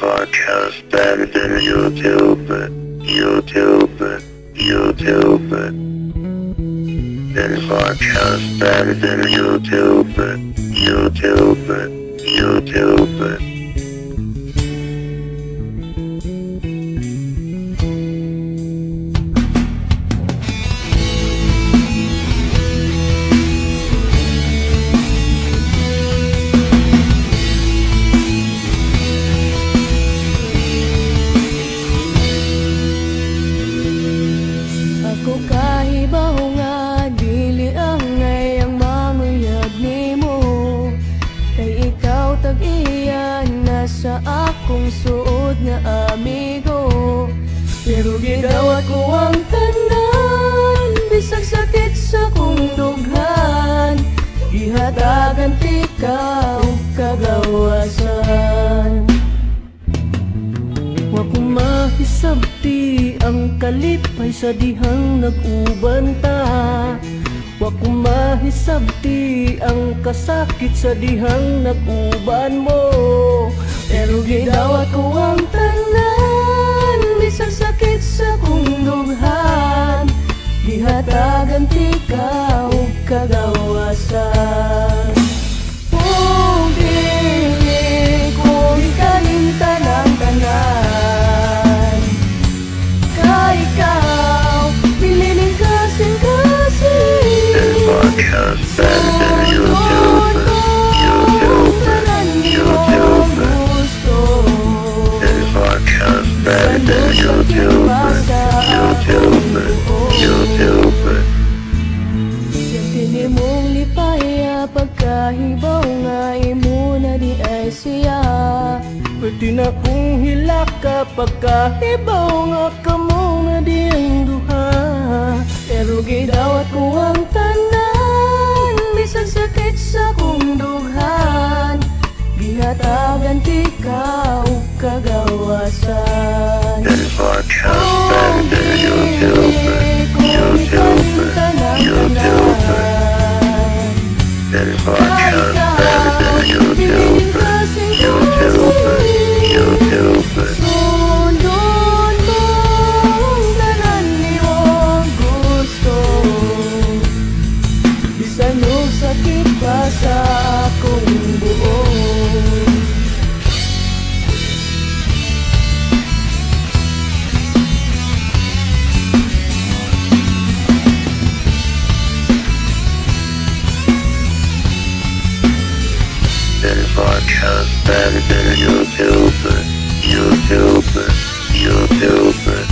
podcast and then YouTube it, YouTube it, YouTube it. Then podcast and then YouTube it, YouTube it, YouTube it. Ako kahibaw nga dili ang ngayang mamuyag nimo, kay ikaw tag-iyan na sa akong suod nga amigo. Pero gidawat ko ang tanan, bisag sakit sa kong dughan, ihatagan ti ka og kagawasan. Wa ko mahisabti ang kalipay sa dihang nag-uban ta, wa ko mahisabti ang kasakit sa dihang nag-uban mo. Pero gidawat ko ang tanan, bisag sakit sa kong dughan, gihatagan ti ka og kagawasan. Kung dili ko ikalimta ng tanan, ikaw, pililing kasing-kasing. Then podcast and then YouTube it, YouTube it, YouTube it. Then podcast and then YouTube it, YouTube it, YouTube it. Siyempre mong lipaya pagkahibaw nga imo na di ay siya. Pwede na kong hilaka pagkahibaw nga kamo na di ang duha. Pero gidawat ko ang tanan, bisag sakit sa kong dughan, gihatagan ti ka og kagawasan. Then podcast and then YouTube it, YouTube it, YouTube it. Then podcast and then YouTube it, YouTube it, YouTube it. Sundon mo ang tanan niyong gusto, bisan og sakit pa sa akong buong. Then podcast and then YouTube it, YouTube it, YouTube it.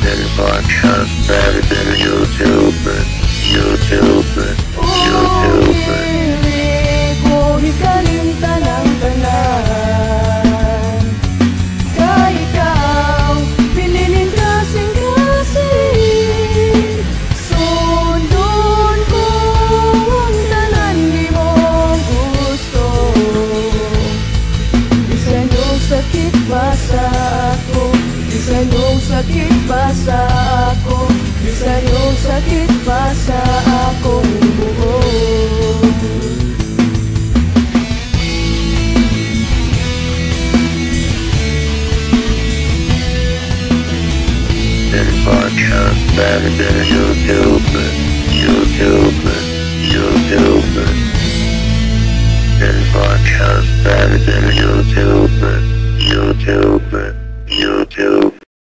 Then podcast and then YouTube it, YouTube it, YouTube it. Dili ko ikalimta ng tanan, kay ikaw, pililing kasing-kasing. Sundon ko ang tanan di mong gusto, bisan yung sakit pa sa ako, bisan yung sakit pa sa ako, bisan yung sakit pa sa akong buong. Then podcast and then YouTube it, YouTube it, YouTube it. Then podcast and then YouTube it, YouTube